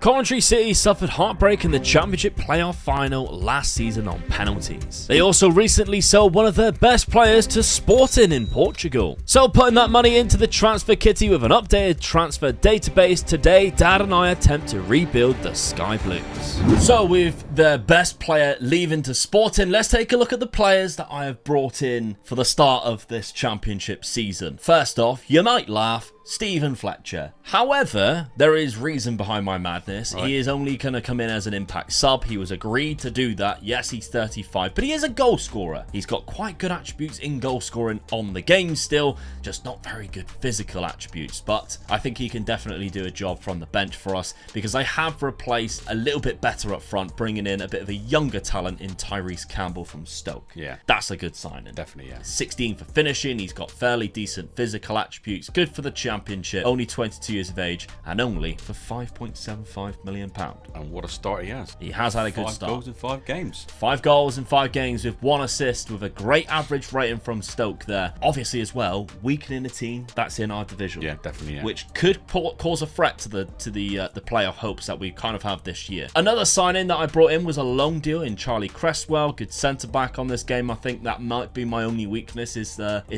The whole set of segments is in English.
Coventry City suffered heartbreak in the Championship playoff final last season on penalties. They also recently sold one of their best players to Sporting in Portugal. So putting that money into the transfer kitty with an updated transfer database, today Dad and I attempt to rebuild the Sky Blues. So with their best player leaving to Sporting, let's take a look at the players that I have brought in for the start of this Championship season. First off, you might laugh, Stephen Fletcher. However, there is reason behind my madness. Right. He is only going to come in as an impact sub. He was agreed to do that. Yes, he's 35, but he is a goal scorer. He's got quite good attributes in goal scoring on the game still, just not very good physical attributes. But I think he can definitely do a job from the bench for us because I have replaced a little bit better up front, bringing in a bit of a younger talent in Tyrese Campbell from Stoke. Yeah, that's a good signing. Definitely, yeah. 16 for finishing. He's got fairly decent physical attributes. Good for the Championship, only 22 years of age, and only for £5.75 million. And what a start he has. He has had a good start. 5 goals in 5 games. 5 goals in 5 games with 1 assist, with a great average rating from Stoke there. Obviously as well, weakening a team that's in our division. Yeah, definitely, yeah. Which could cause a threat to the playoff hopes that we kind of have this year. Another signing that I brought in was a loan deal in Charlie Cresswell, good centre back on this game. I think that might be my only weakness is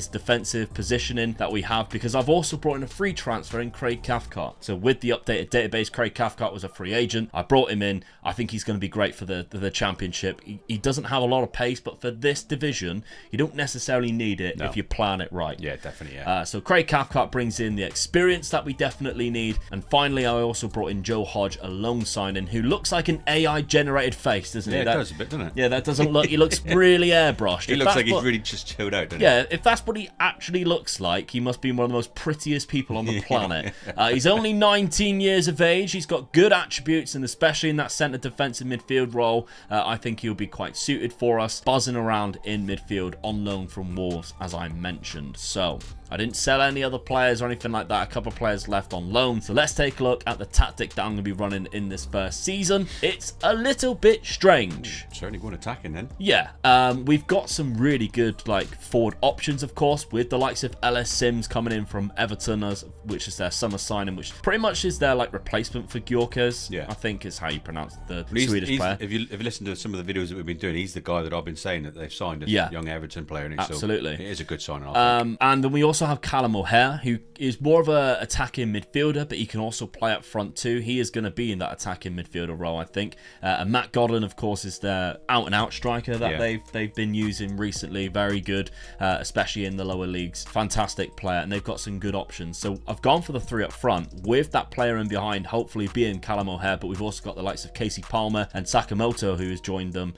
defensive positioning that we have, because I've also brought in a free transfer in Craig Cathcart. So with the updated database, Craig Cathcart was a free agent. I brought him in. I think he's going to be great for the Championship. He doesn't have a lot of pace, but for this division, you don't necessarily need it if you plan it right. Yeah, definitely, yeah. So Craig Cathcart brings in the experience that we definitely need. And finally, I also brought in Joe Hodge, a loan signing, who looks like an AI-generated face, doesn't he? Yeah, it does a bit, doesn't it? Yeah, that doesn't look... He looks really airbrushed. He looks like he's really just chilled out, doesn't he? Yeah, if that's what he actually looks like, he must be one of the most prettiest people on the planet. He's only 19 years of age. He's got good attributes, and especially in that centre defensive midfield role, I think he'll be quite suited for us, buzzing around in midfield on loan from Wolves, as I mentioned. So I didn't sell any other players or anything like that. A couple of players left on loan. So let's take a look at the tactic that I'm going to be running in this first season. It's a little bit strange. Certainly going attacking then. Yeah, we've got some really good forward options, of course, with the likes of Ellis Sims coming in from Everton, which is their summer signing, which pretty much is their replacement for Gyökeres. Yeah, I think is how you pronounce the Swedish player. If you listen to some of the videos that we've been doing, he's the guy that I've been saying that they've signed as a young Everton player. Absolutely, so it is a good signing. I think. And then we also have Callum O'Hare, who is more of a attacking midfielder, but he can also play up front too. He is going to be in that attacking midfielder role, I think. And Matt Godwin, of course, is their out-and-out striker that they've been using recently. Very good, especially in the lower leagues. Fantastic player, and they've got some good options. So I've gone for the 3 up front with that player in behind, hopefully being Callum O'Hare, but we've also got the likes of Casey Palmer and Sakamoto, who has joined them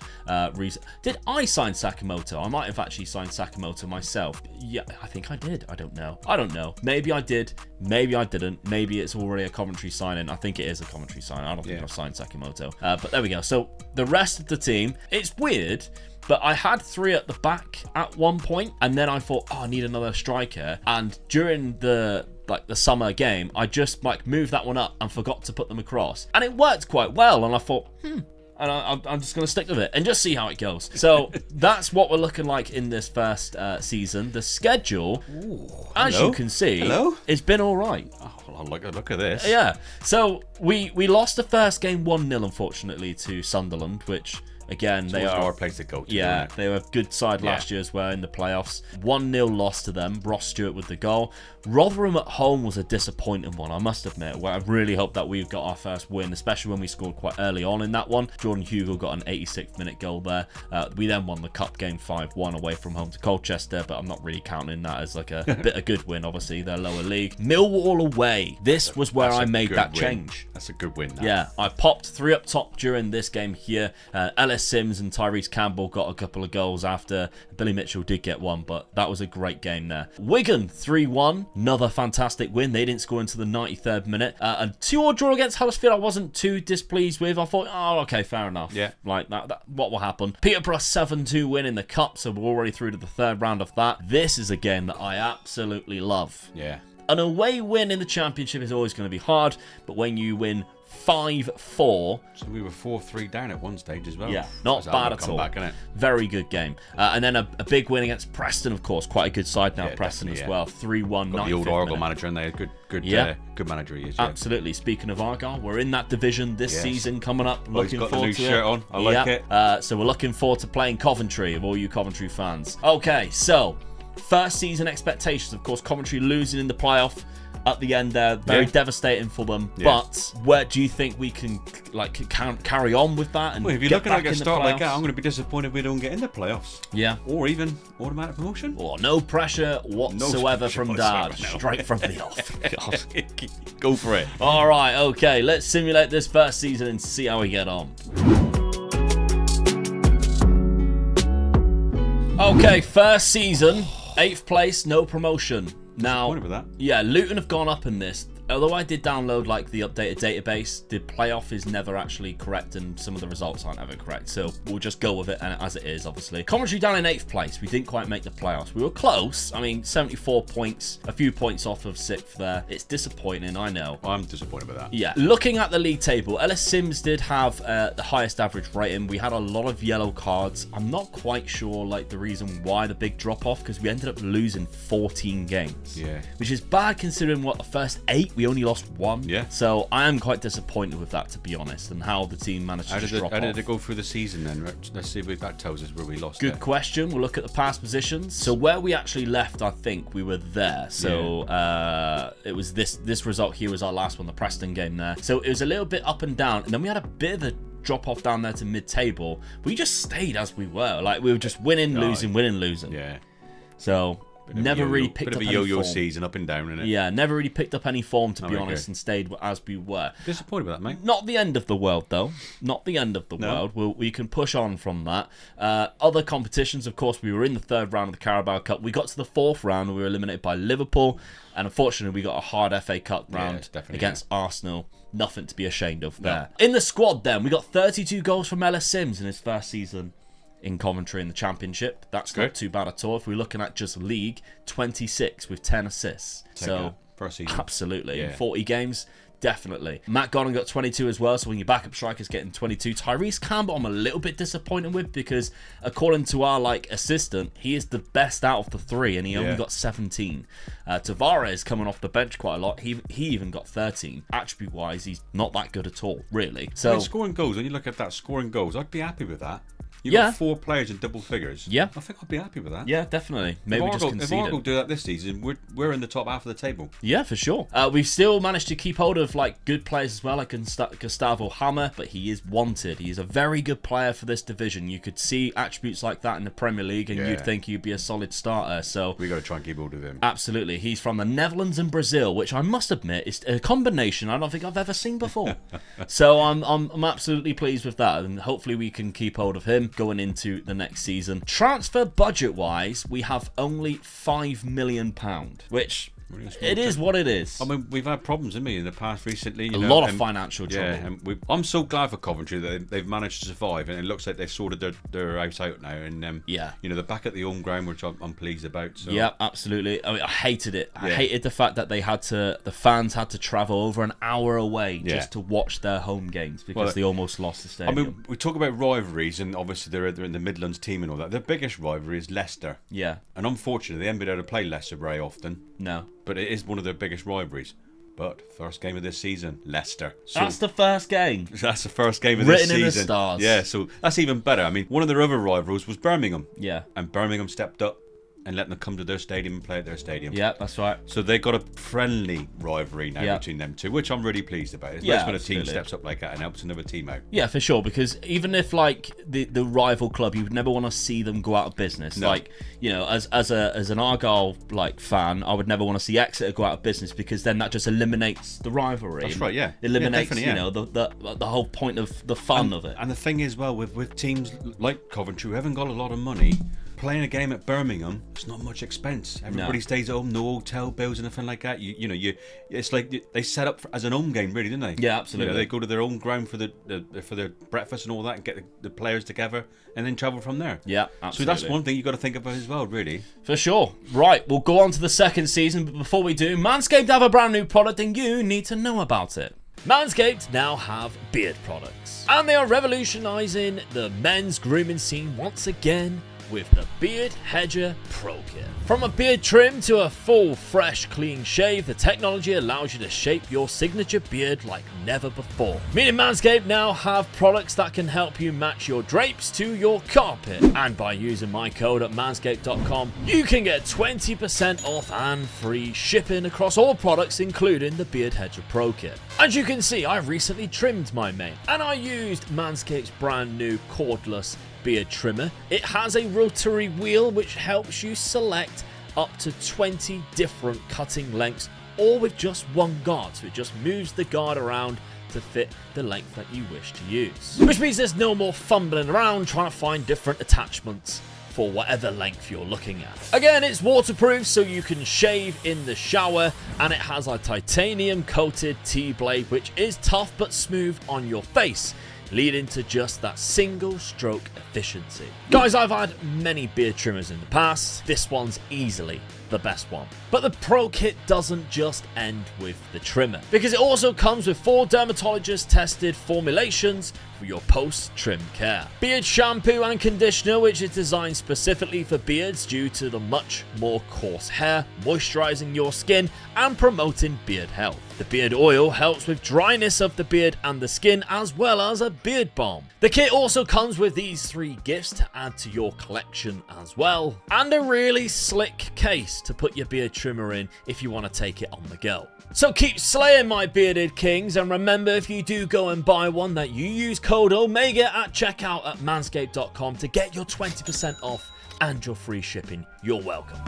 recently. Did I sign Sakamoto? I might have actually signed Sakamoto myself. Yeah, I think I did. I don't know. Maybe I did. Maybe I didn't. Maybe it's already a Coventry signing. I think it is a Coventry signing. I don't think I've signed Sakamoto. But there we go. So the rest of the team, it's weird, but I had 3 at the back at one point, and then I thought, I need another striker. And during the summer game, I just moved that one up and forgot to put them across, and it worked quite well. And I thought, and I'm just going to stick with it and just see how it goes. So that's what we're looking like in this first season. The schedule, as you can see, it's been all right. Oh, look at this. Yeah. So we lost the first game 1-0, unfortunately, to Sunderland, which... Again, they are our place to go to. Yeah, they were a good side last year as well in the playoffs. 1-0 loss to them. Ross Stewart with the goal. Rotherham at home was a disappointing one, I must admit. Where I really hope that we've got our first win, especially when we scored quite early on in that one. Jordan Hugo got an 86th minute goal there. We then won the cup game 5-1 away from home to Colchester, but I'm not really counting that as a good win. Obviously, they're lower league. Millwall away. This was where I made that change. That's a good win. Yeah, I popped 3 up top during this game here. Ellis Sims and Tyrese Campbell got a couple of goals after. Billy Mitchell did get one, but that was a great game there. Wigan 3-1, another fantastic win. They didn't score until the 93rd minute. A 2-2 draw against Huddersfield I wasn't too displeased with. I thought, oh, okay, fair enough. Yeah, that what will happen. Peterborough 7-2 win in the cup, so we're already through to the 3rd round of that. This is a game that I absolutely love. Yeah. An away win in the Championship is always going to be hard, but when you win 5-4. So we were 4-3 down at one stage as well. Yeah, not bad at all. Back, innit? Very good game. And then a big win against Preston, of course. Quite a good side now, Preston as well. 3-1. Got the old Argyle manager in there. Good manager he is. Yeah. Absolutely. Speaking of Argyle, we're in that division this season coming up. Looking forward to it. He's got the new shirt on. I like it. So we're looking forward to playing Coventry, of all you Coventry fans. Okay, so first season expectations. Of course, Coventry losing in the playoff at the end there, very devastating for them. But where do you think we can carry on with that? And if you're looking at a start like that, I'm going to be disappointed if we don't get in the playoffs. Yeah, or even automatic promotion. Or no pressure whatsoever from Dad, straight from the off. Go for it. All right, okay, let's simulate this first season and see how we get on. Okay, first season, 8th place, no promotion. Now, yeah, Luton have gone up in this. Although I did download the updated database, the playoff is never actually correct and some of the results aren't ever correct. So we'll just go with it as it is, obviously. Coventry down in 8th place. We didn't quite make the playoffs. We were close. I mean, 74 points, a few points off of 6th there. It's disappointing, I know. I'm disappointed with that. Yeah. Looking at the league table, Ellis Sims did have the highest average rating. We had a lot of yellow cards. I'm not quite sure the reason why the big drop off, because we ended up losing 14 games. Yeah. Which is bad considering the first 8 we only lost 1. Yeah. So I am quite disappointed with that, to be honest, and how the team managed to drop off. How did it go through the season then? Let's see if that tells us where we lost. Good question. We'll look at the past positions. So where we actually left, I think we were there. So it was this result here was our last one, the Preston game there. So it was a little bit up and down, and then we had a bit of a drop off down there to mid-table. We just stayed as we were. We were just winning, losing, winning, losing. Yeah. So never really picked up any form. Bit of a yo-yo season, up and down, innit? Yeah, never really picked up any form, to be honest, and stayed as we were. Disappointed with that, mate. Not the end of the world, though. Not the end of the world. We can push on from that. Other competitions, of course, we were in the 3rd round of the Carabao Cup. We got to the 4th round, and we were eliminated by Liverpool. And unfortunately, we got a hard FA Cup round against Arsenal. Nothing to be ashamed of there. In the squad, then, we got 32 goals from Ellis Sims in his first season in Coventry in the Championship. That's not too bad at all. If we're looking at just league, 26 with 10 assists. For a season. Absolutely. In 40 games, definitely. Matt Godden got 22 as well, so when your backup striker's getting 22. Tyrese Campbell I'm a little bit disappointed with, because according to our assistant, he is the best out of the 3 and he only got 17. Tavares coming off the bench quite a lot. He even got 13. Attribute wise, he's not that good at all, really. So scoring goals, when you look at that, scoring goals, I'd be happy with that. You've got 4 players in double figures. Yeah. I think I'd be happy with that. Yeah, definitely. Maybe just concede If Argyle do that this season, we're in the top half of the table. Yeah, for sure. We've still managed to keep hold of good players as well, like Gustavo Hammer, but he is wanted. He's a very good player for this division. You could see attributes like that in the Premier League, and you'd think he'd be a solid starter. So we got to try and keep hold of him. Absolutely. He's from the Netherlands and Brazil, which I must admit is a combination I don't think I've ever seen before. So I'm absolutely pleased with that, and hopefully we can keep hold of him going into the next season. Transfer budget wise, we have only £5 million, which it is what it is. I mean, we've had problems, haven't we, in the past recently. A lot of financial trouble. Yeah, and I'm so glad for Coventry that they've managed to survive, and it looks like they've sorted their house out now. And they're back at the home ground, which I'm pleased about. So. Yeah, absolutely. I mean, I hated it. I hated the fact that the fans had to travel over an hour away just to watch their home games because they almost lost the stadium. I mean, we talk about rivalries, and obviously they're in the Midlands team and all that. Their biggest rivalry is Leicester. Yeah. And unfortunately, they haven't been able to play Leicester very often. No. But it is one of their biggest rivalries. But first game of this season, Leicester. So that's the first game. That's the first game of this season. Written in the stars. Yeah, so that's even better. I mean, one of their other rivals was Birmingham. Yeah. And Birmingham stepped up and let them come to their stadium and play at their stadium. Yeah, that's right. So they've got a friendly rivalry now between them two, which I'm really pleased about. It's nice when a team steps up like that and helps another team out. Yeah, for sure, because even if the rival club, you would never want to see them go out of business. No. As an Argyle fan, I would never want to see Exeter go out of business, because then that just eliminates the rivalry. That's right, yeah. Eliminates the whole point of the fun of it. And the thing is, with teams like Coventry who haven't got a lot of money, playing a game at Birmingham, it's not much expense. Everybody stays at home, no hotel bills, anything like that. It's like they set up as an home game, really, didn't they? Yeah, absolutely. They go to their own ground for their breakfast and all that, and get the players together, and then travel from there. Yeah, absolutely. So that's one thing you got to think about as well, really. For sure. Right, we'll go on to the second season, but before we do, Manscaped have a brand new product, and you need to know about it. Manscaped now have beard products, and they are revolutionizing the men's grooming scene once again with the Beard Hedger Pro Kit. From a beard trim to a full, fresh, clean shave, the technology allows you to shape your signature beard like never before. Meaning Manscaped now have products that can help you match your drapes to your carpet. And by using my code at manscaped.com, you can get 20% off and free shipping across all products, including the Beard Hedger Pro Kit. As you can see, I recently trimmed my mane, and I used Manscaped's brand new cordless beard trimmer. It has a rotary wheel which helps you select up to 20 different cutting lengths, all with just one guard, so it just moves the guard around to fit the length that you wish to use. Which means there's no more fumbling around trying to find different attachments for whatever length you're looking at. Again, it's waterproof, so you can shave in the shower, and it has a titanium coated T-blade which is tough but smooth on your face, leading to just that single stroke efficiency. Guys, I've had many beard trimmers in the past. This one's easily the best one. But the Pro Kit doesn't just end with the trimmer, because it also comes with 4 dermatologist tested formulations for your post-trim care. Beard shampoo and conditioner, which is designed specifically for beards due to the much more coarse hair, moisturizing your skin and promoting beard health. The beard oil helps with dryness of the beard and the skin, as well as a beard balm. The kit also comes with these 3 gifts to add to your collection as well, and a really slick case to put your beard trimmer in if you want to take it on the go. So keep slaying, my bearded kings, and remember, if you do go and buy one, that you use code OMEGA at checkout at manscaped.com to get your 20% off and your free shipping. You're welcome.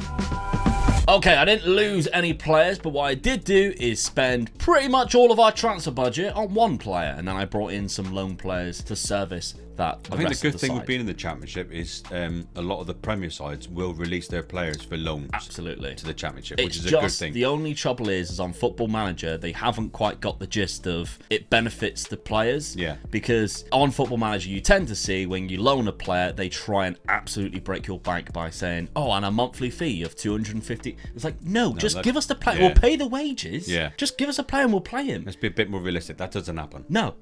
Okay, I didn't lose any players, but what I did do is spend pretty much all of our transfer budget on one player, and then I brought in some loan players to service that. I think the good thing with being in the Championship is a lot of the Premier sides will release their players for loans. Absolutely. To the Championship, which is a good thing. The only trouble is on Football Manager, they haven't quite got the gist of it benefits the players. Yeah. Because on Football Manager, you tend to see when you loan a player, they try and absolutely break your bank by saying, oh, and a monthly fee of 250. It's like, no, just give us the player. Yeah. We'll pay the wages. Yeah. Just give us a player and we'll play him. Let's be a bit more realistic. That doesn't happen. No.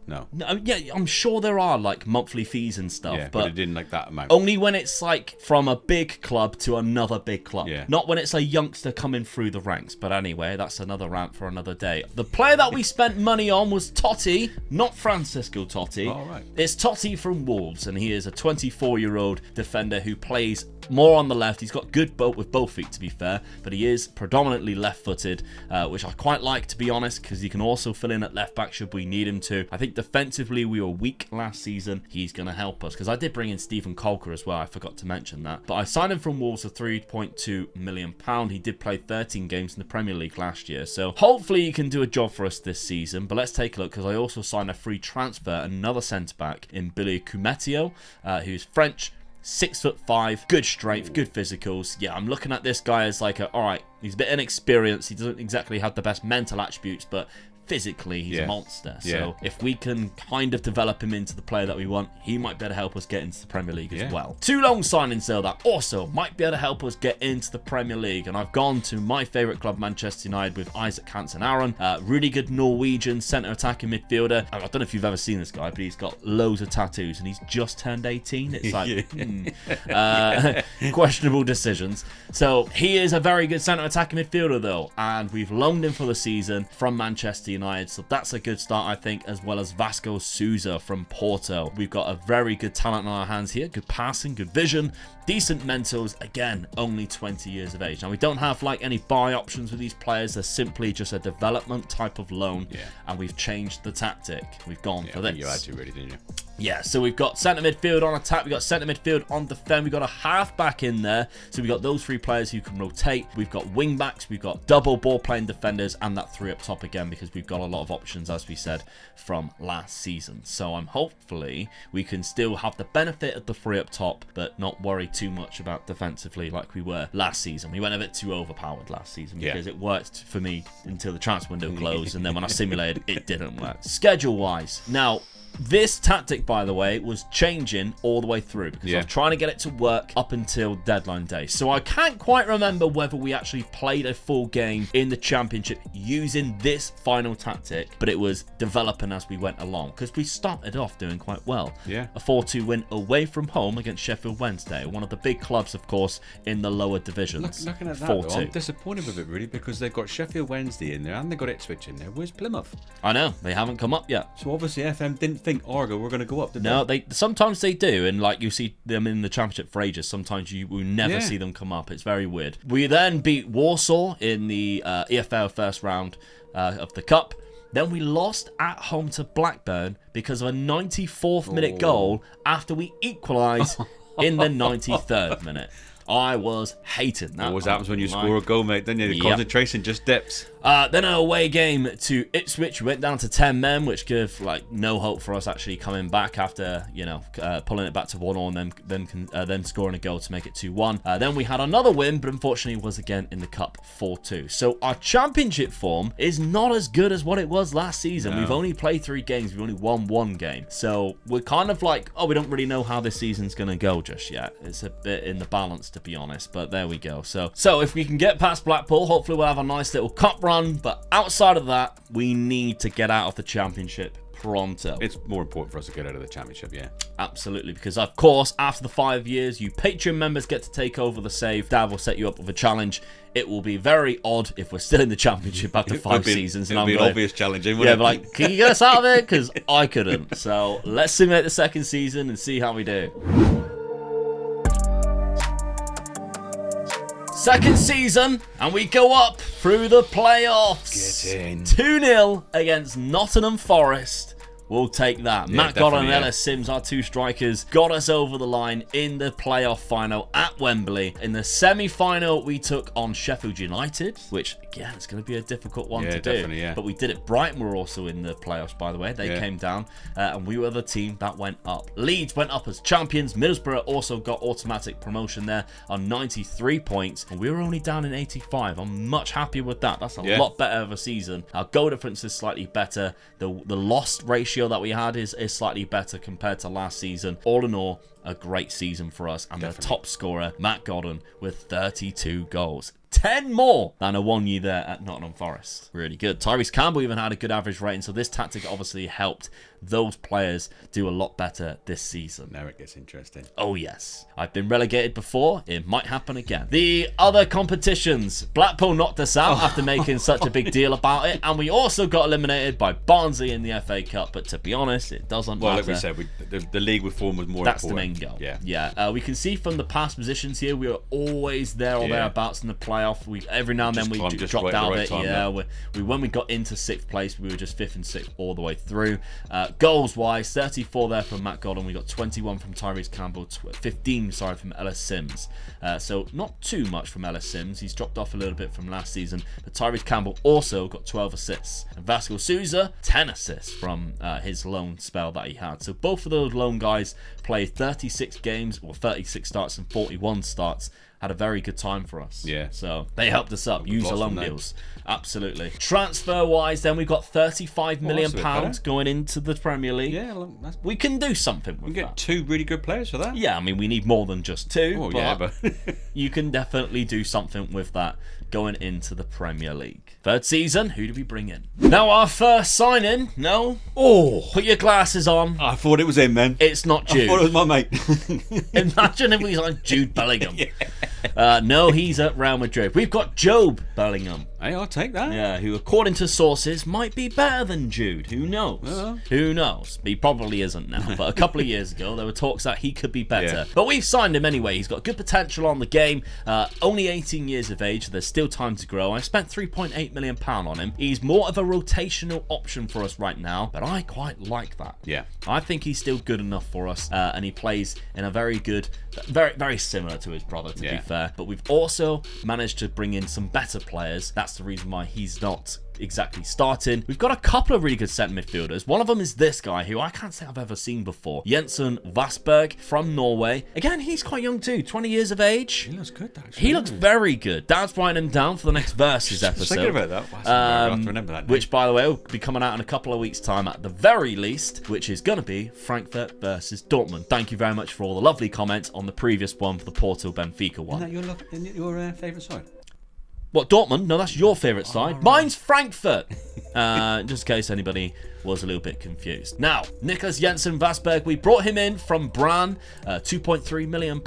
Yeah, I'm sure there are like monthly fees and stuff. Yeah, but it didn't like that amount. Only when it's like from a big club to another big club. Yeah. Not when it's a youngster coming through the ranks. But anyway, that's another rant for another day. The player that we spent money on was Totti, not Francisco Totti. Oh, right. It's Totti from Wolves, and he is a 24-year-old defender who plays more on the left. He's got good boat with both feet, to be fair, but he is predominantly left-footed, which I quite like, to be honest, because he can also fill in at left back should we need him to. I think defensively we were weak last season. He's going to help us, because I did bring in Stephen Colker as well. I forgot to mention that. But I signed him from Wolves for £3.2 million. He did play 13 games in the Premier League last year, so hopefully he can do a job for us this season. But let's take a look, because I also signed a free transfer, another centre-back in Billy Coumetio, who's French, 6'5", good strength, good physicals. Yeah, I'm looking at this guy as like alright, he's a bit inexperienced. He doesn't exactly have the best mental attributes, but physically he's a monster. So if we can kind of develop him into the player that we want, he might be able to help us get into the Premier League as well. 2 loan signings though that also might be able to help us get into the Premier League, and I've gone to my favourite club, Manchester United, with Isaac Hansen-Aron, really good Norwegian centre attacking midfielder. I don't know if you've ever seen this guy, but he's got loads of tattoos and he's just turned 18. It's like questionable decisions. So he is a very good centre attacking midfielder though, and we've loaned him for the season from Manchester United, so that's a good start, I think, as well as Vasco Souza from Porto. We've got a very good talent on our hands here, good passing, good vision, decent mentals, again, only 20 years of age. Now, we don't have like any buy options with these players, they're simply just a development type of loan, and we've changed the tactic. We've gone for this. You had to, really, didn't you? Yeah, so we've got centre midfield on attack, we've got centre midfield on defend, we've got a half back in there, so we've got those 3 players who can rotate, we've got wing backs, we've got double ball playing defenders, and that 3 up top again, because we've got a lot of options, as we said, from last season. So hopefully we can still have the benefit of the 3 up top, but not worry too much about defensively like we were last season. We went a bit too overpowered last season, because it worked for me until the transfer window closed, and then when I simulated, it didn't work. Schedule wise, now This tactic, by the way, was changing all the way through because I was trying to get it to work up until deadline day. So I can't quite remember whether we actually played a full game in the championship using this final tactic, but it was developing as we went along because we started off doing quite well. Yeah. A 4-2 win away from home against Sheffield Wednesday, one of the big clubs, of course, in the lower divisions. Looking at that, though, I'm disappointed with it, really, because they've got Sheffield Wednesday in there and they've got Ipswich in there. Where's Plymouth? I know, they haven't come up yet. So obviously FM didn't think Argo were going to go up, did no, they sometimes they do, and like you see them in the championship for ages. Sometimes you will never see them come up. It's very weird. We then beat Warsaw in the EFL first round of the Cup. Then we lost at home to Blackburn because of a 94th minute goal after we equalised in the 93rd minute. I was hating that. Always happens when you score a goal, mate, don't you? The concentration just dips. Then an away game to Ipswich. We went down to 10 men, which gave like no hope for us actually coming back after, you know, pulling it back to 1-1 and then scoring a goal to make it 2-1. Then we had another win, but unfortunately was again in the Cup 4-2. So our championship form is not as good as what it was last season. No. We've only played 3 games. We've only won 1 game. So we're kind of like, oh, we don't really know how this season's going to go just yet. It's a bit in the balance, to be honest, but there we go. So if we can get past Blackpool, hopefully we'll have a nice little cup run. But outside of that, we need to get out of the championship pronto. It's more important for us to get out of the championship, yeah. Absolutely, because of course, after the 5 years, you Patreon members get to take over the save. Dad will set you up with a challenge. It will be very odd if we're still in the championship after 5 seasons. It'll be an obvious challenge, wouldn't it? But like, can you get us out of it? Because I couldn't. So let's simulate the second season and see how we do. Second season, and we go up through the playoffs. Get in. 2-0 against Nottingham Forest. We'll take that. Yeah, Matt Godden and Ellis Sims, our 2 strikers, got us over the line in the playoff final at Wembley. In the semi-final, we took on Sheffield United, which, again, it's going to be a difficult one to do. Yeah. But we did it. Brighton were also in the playoffs, by the way. They came down, and we were the team that went up. Leeds went up as champions. Middlesbrough also got automatic promotion there on 93 points, and we were only down in 85. I'm much happier with that. That's a lot better of a season. Our goal difference is slightly better. The lost ratio that we had is slightly better compared to last season. All in all, a great season for us. And the top scorer, Matt Godden, with 32 goals. 10 more than a 1 year there at Nottingham Forest. Really good. Tyrese Campbell even had a good average rating, so this tactic obviously helped those players do a lot better this season. Now it gets interesting. Oh yes. I've been relegated before. It might happen again. The other competitions. Blackpool knocked us out after making such a big deal about it, and we also got eliminated by Barnsley in the FA Cup, but to be honest, it doesn't matter. Like we said, the league reform was more That's important. The main goal. Yeah. We can see from the past positions here, we are always there or thereabouts in the playoff. Every now and then we dropped out of it. When we got into 6th place, we were just 5th and 6th all the way through. Goals wise, 34 there from Matt Godden. We got 21 from Tyrese Campbell, 15 from Ellis Sims. So not too much from Ellis Sims. He's dropped off a little bit from last season, but Tyrese Campbell also got 12 assists. And Vasco Souza, 10 assists from his loan spell that he had. So both of those loan guys played 36 games, or 36 starts and 41 starts. Had a very good time for us. Yeah. So they helped us up. Use the loan deals. Absolutely. Transfer wise, then we've got £35 million going into the Premier League. Yeah, we can do something with that. We can get 2 really good players for that. Yeah, I mean, we need more than just 2. Oh, but you can definitely do something with that going into the Premier League. Third season, who do we bring in? Now, our first signing, put your glasses on. I thought it was him, then. It's not Jude. I thought it was my mate. Imagine if we signed Jude Bellingham. No, he's at Real Madrid. We've got Job Bellingham. Hey, I'll take that. Yeah, who, according to sources, might be better than Jude. Who knows? Who knows? He probably isn't now, but a couple of years ago, there were talks that he could be better. Yeah. But we've signed him anyway. He's got good potential on the game. Only 18 years of age. There's still time to grow. I spent £3.8 million on him. He's more of a rotational option for us right now, but I quite like that. Yeah. I think he's still good enough for us, and he plays in a very good, very, very similar to his brother, to be fair. But we've also managed to bring in some better players that that's the reason why he's not exactly starting. We've got a couple of really good centre midfielders. One of them is this guy who I can't say I've ever seen before. Jensen Vassberg from Norway. Again, he's quite young too, 20 years of age. He looks good, actually. He looks very good. Dad's writing him down for the next Versus episode. Thinking about that. I have to remember that name. Which, by the way, will be coming out in a couple of weeks' time at the very least, which is going to be Frankfurt versus Dortmund. Thank you very much for all the lovely comments on the previous one for the Porto Benfica one. Isn't that your favourite side? What, Dortmund? No, that's your favourite side. Right. Mine's Frankfurt. Just in case anybody was a little bit confused. Now, Niklas Jensen Vassberg, we brought him in from Brann, £2.3 million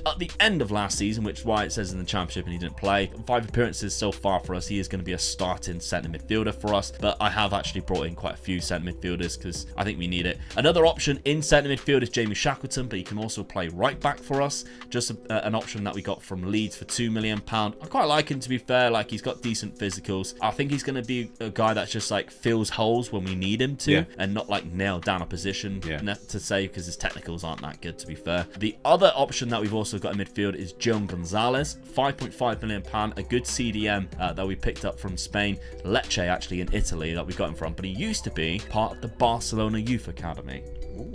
at the end of last season, which is why it says in the championship and he didn't play. 5 appearances so far for us. He is going to be a starting centre midfielder for us, but I have actually brought in quite a few centre midfielders because I think we need it. Another option in centre midfield is Jamie Shackleton, but he can also play right back for us. Just an option that we got from Leeds for £2 million. I quite like him, to be fair. Like, he's got decent physicals. I think he's going to be a guy that's just like fills holes when we need him to, and not like nail down a position to say, because his technicals aren't that good, to be fair. The other option that we've also got in midfield is Joan Gonzalez, £5.5 million, a good CDM that we picked up from Spain, Lecce actually in Italy, that we got him from, but he used to be part of the Barcelona Youth Academy. Ooh.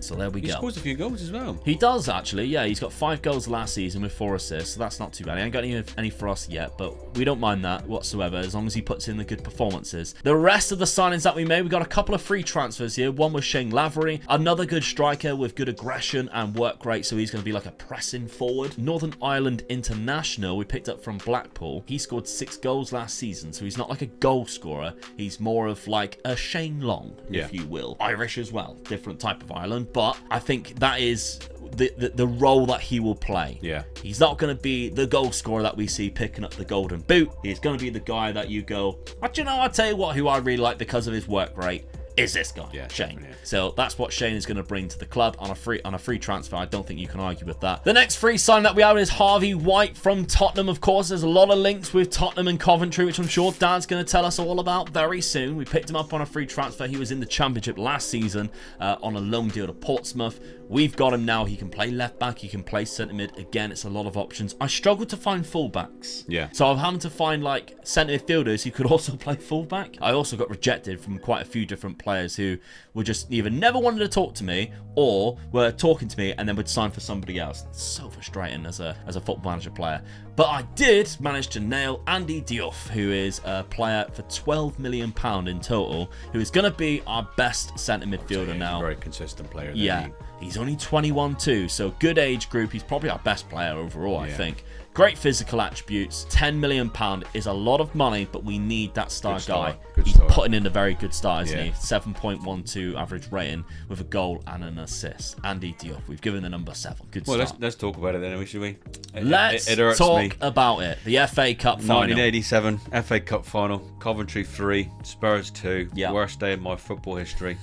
So there we go. He scores a few goals as well. He does, actually. Yeah, he's got 5 goals last season with 4 assists, so that's not too bad. He ain't got any for us yet, but we don't mind that whatsoever, as long as he puts in the good performances. The rest of the signings that we made, we got a couple of free transfers here. One was Shane Lavery, another good striker with good aggression and work rate, so he's going to be like a pressing forward. Northern Ireland international, we picked up from Blackpool. He scored 6 goals last season, so he's not like a goal scorer. He's more of like a Shane Long, if you will. Irish as well, different type of Ireland. But I think that is the role that he will play. Yeah. He's not going to be the goal scorer that we see picking up the golden boot. He's going to be the guy that you go, oh, do you know, I'll tell you what, who I really like because of his work rate is this guy, Shane. Yeah. So that's what Shane is going to bring to the club on a free transfer. I don't think you can argue with that. The next free sign that we have is Harvey White from Tottenham. Of course, there's a lot of links with Tottenham and Coventry, which I'm sure Dan's going to tell us all about very soon. We picked him up on a free transfer. He was in the Championship last season on a loan deal to Portsmouth. We've got him now. He can play left back. He can play centre mid. Again, it's a lot of options. I struggle to find fullbacks. Yeah. So I'm having to find like centre midfielders who could also play fullback. I also got rejected from quite a few different players who were just either never wanted to talk to me or were talking to me and then would sign for somebody else. It's so frustrating as a Football Manager player. But I did manage to nail Andy Diouf, who is a player for £12 million in total, who is going to be our best centre midfielder now. Very consistent player. Yeah. He's only 21 too, so good age group. He's probably our best player overall, I think. Great physical attributes. £10 million is a lot of money, but we need that star guy. He's putting in a very good start, isn't he? 7.12 average rating with a goal and an assist. Andy Diouf. We've given the number 7. Good start. Well, let's talk about it then, should we? Let's talk about it. The FA Cup final. 1987 FA Cup final. Coventry 3, Spurs 2. Worst day in my football history.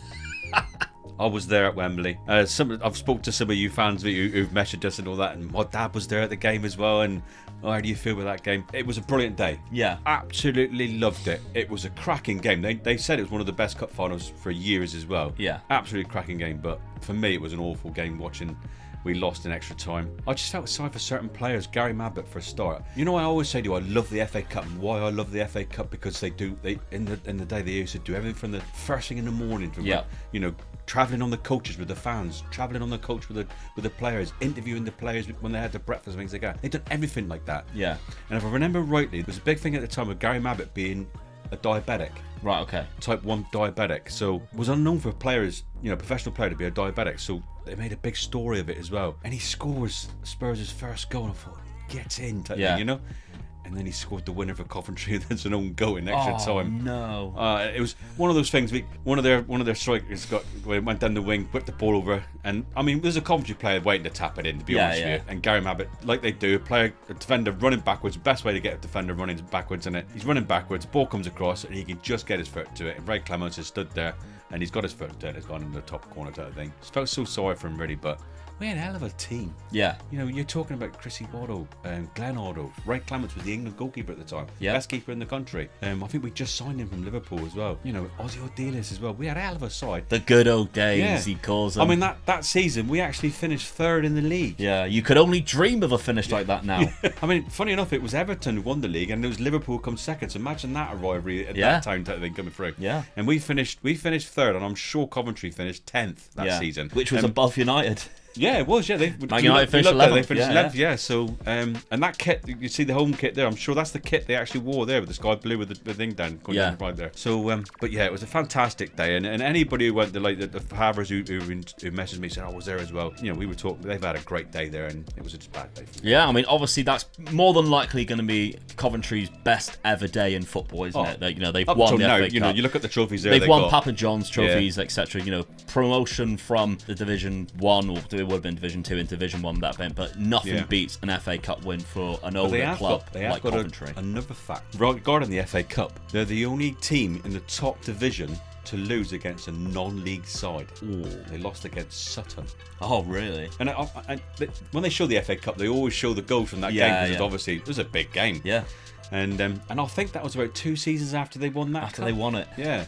I was there at Wembley. I've spoke to some of you fans who've messaged us and all that, and my dad was there at the game as well. And how do you feel with that game? It was a brilliant day. Yeah, absolutely loved it. It was a cracking game. They said it was one of the best cup finals for years as well. Yeah, absolutely cracking game. But for me, it was an awful game watching. We lost in extra time. I just felt sorry for certain players. Gary Mabbott for a start. You know, I always say to you, I love the FA Cup. And why I love the FA Cup? Because they in the day they used to do everything from the first thing in the morning. From traveling on the coaches with the fans, traveling on the coach with the players, interviewing the players when they had the breakfast and things like that. They've done everything like that. Yeah. And if I remember rightly, there was a big thing at the time of Gary Mabbott being a diabetic. Right, okay. Type 1 diabetic. So it was unknown for players, professional player to be a diabetic. So they made a big story of it as well. And he scores Spurs' first goal and I thought, gets in type thing, And then he scored the winner for Coventry. There's an own goal in extra time. No! It was one of those things. One of their strikers went down the wing, whipped the ball over, and I mean, there's a Coventry player waiting to tap it in. To be honest with you, and Gary Mabbott, like they do, a defender running backwards. Best way to get a defender running backwards, and he's running backwards. Ball comes across, and he can just get his foot to it. And Ray Clements has stood there, and he's got his foot down. He's gone in the top corner type of thing. Felt so sorry for him, really, but we had a hell of a team. Yeah. You know, you're talking about Chrissy Waddle, Glenn Otto, Ray Clements was the England goalkeeper at the time. Yeah. Best keeper in the country. I think we just signed him from Liverpool as well. You know, Ozzy Odelis as well. We had a hell of a side. The good old days, he calls them. I mean, that season, we actually finished third in the league. Yeah, you could only dream of a finish like that now. I mean, funny enough, it was Everton who won the league, and it was Liverpool come second. So imagine that a rivalry at that time type of thing coming through. Yeah. And we finished third, and I'm sure Coventry finished 10th that season. Which was above United. Yeah, it was. Yeah, Man United finished 11th. They finished 11th. Yeah. So, and that kit, you see the home kit there. I'm sure that's the kit they actually wore there with the sky blue with the thing down right there. So, but yeah, it was a fantastic day. And anybody who went to like the Havers who messaged me said I was there as well. You know, we were talking. They've had a great day there, and it was just a bad day. Yeah, I mean, obviously that's more than likely going to be Coventry's best ever day in football, isn't it? You know, they've won the FA Cup. You know, you look at the trophies there. They've won Papa John's trophies, etc. You know, promotion from the Division 1, or it would have been Division 2 in Division 1 that event, but nothing beats an FA Cup win for an older club like Coventry. Another fact regarding the FA Cup, they're the only team in the top division to lose against a non-league side. Ooh. They lost against Sutton. Oh, really? And when they show the FA Cup, they always show the goals from that game, because obviously it was a big game. Yeah. And I think that was about 2 seasons after they won that. After they won it. Yeah.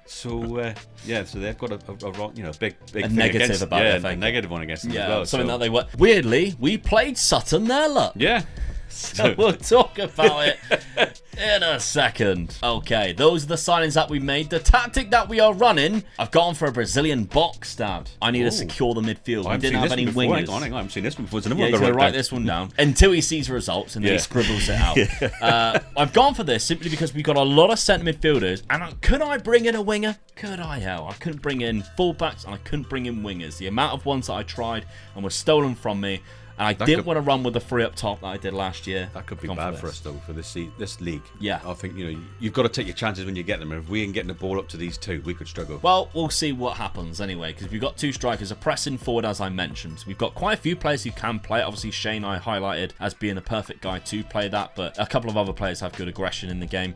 So so they've got a big a negative about it. A negative one against them as well. Something that they were. Weirdly, we played Sutton there, look. Yeah. So we'll talk about it in a second. Okay, those are the signings that we made. The tactic that we are running, I've gone for a Brazilian box, Dad. I need to secure the midfield. We didn't have any wingers. Hang on, I haven't seen this one before. So he's going to write this one down until he sees the results and then he scribbles it out. I've gone for this simply because we've got a lot of centre midfielders. And could I bring in a winger? Could I? Hell, I couldn't bring in fullbacks and I couldn't bring in wingers. The amount of ones that I tried and were stolen from me. And I didn't want to run with the 3 up top that I did last year. That could be bad for us, though, for this league. Yeah. I think, you know, you've got to take your chances when you get them. And if we ain't getting the ball up to these two, we could struggle. Well, we'll see what happens anyway, because we've got 2 strikers, a pressing forward, as I mentioned. We've got quite a few players who can play. Obviously, Shane I highlighted as being the perfect guy to play that, but a couple of other players have good aggression in the game.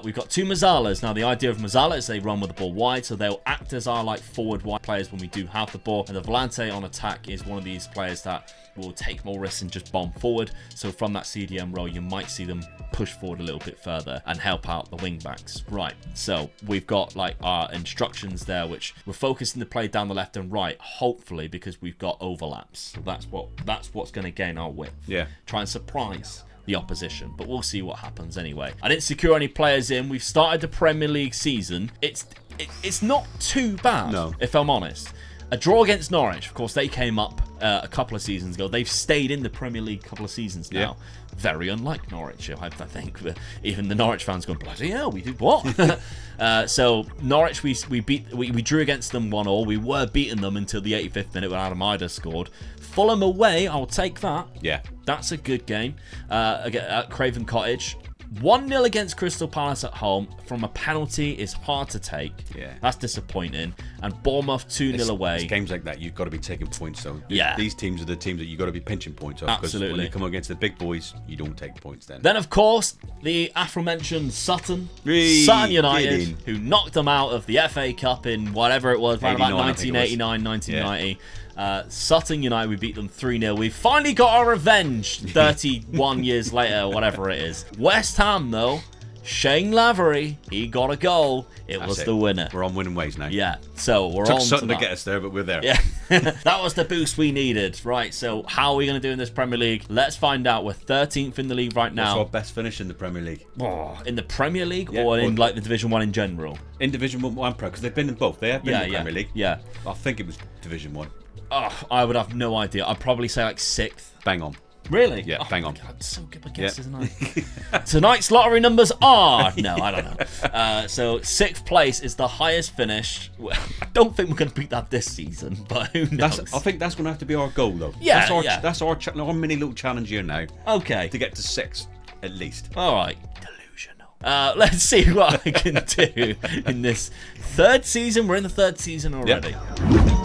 We've got 2 Mazzalas. Now, the idea of Mazzala is they run with the ball wide, so they'll act as our like forward wide players when we do have the ball. And the Volante on attack is one of these players that will take more risks and just bomb forward. So from that CDM role, you might see them push forward a little bit further and help out the wing backs. Right, so we've got like our instructions there, which we're focusing the play down the left and right, hopefully, because we've got overlaps. So that's what's going to gain our width. Yeah. Try and surprise the opposition, but we'll see what happens anyway. I didn't secure any players in. We've started the Premier League season. It's not too bad, if I'm honest. A draw against Norwich, of course, they came up a couple of seasons ago. They've stayed in the Premier League a couple of seasons now. Very unlike Norwich, I think. Even the Norwich fans going, bloody hell, we did what? So Norwich, we drew against them 1-1. We were beating them until the 85th minute when Adam Ida scored. Fulham away, I'll take that. Yeah. That's a good game. At Craven Cottage. 1-0 against Crystal Palace at home from a penalty is hard to take. Yeah. That's disappointing. And Bournemouth 2-0 away. It's games like that, you've got to be taking points, though. Yeah. These teams are the teams that you've got to be pinching points off. Absolutely. Because when you come against the big boys, you don't take points then. Then, of course, the aforementioned Sutton United, who knocked them out of the FA Cup in whatever it was, around about 1989, 1990. Yeah. Sutton United, we beat them 3-0. We finally got our revenge 31 years later, whatever it is. West Ham, though, Shane Lavery, he got a goal. It was the winner. We're on winning ways now. Yeah, so we're Took on Sutton to get us there, but we're there. Yeah, that was the boost we needed. Right, so how are we going to do in this Premier League? Let's find out. We're 13th in the league right now. What's our best finish in the Premier League? Oh, in the Premier League or in like the Division 1 in general? In Division 1 Pro, because they've been in both. They have been in the Premier League. Yeah. I think it was Division 1. Oh, I would have no idea. I'd probably say like 6th. Bang on. Really? Yeah, bang on. God, I'm so good with guesses, isn't I? Tonight's lottery numbers are... No, I don't know. So 6th place is the highest finish. Well, I don't think we're going to beat that this season, but who knows? I think that's going to have to be our goal, though. Yeah, that's our mini little challenge here now. Okay. To get to 6th, at least. All right. Delusional. Let's see what I can do in this 3rd season. We're in the 3rd season already. Yep.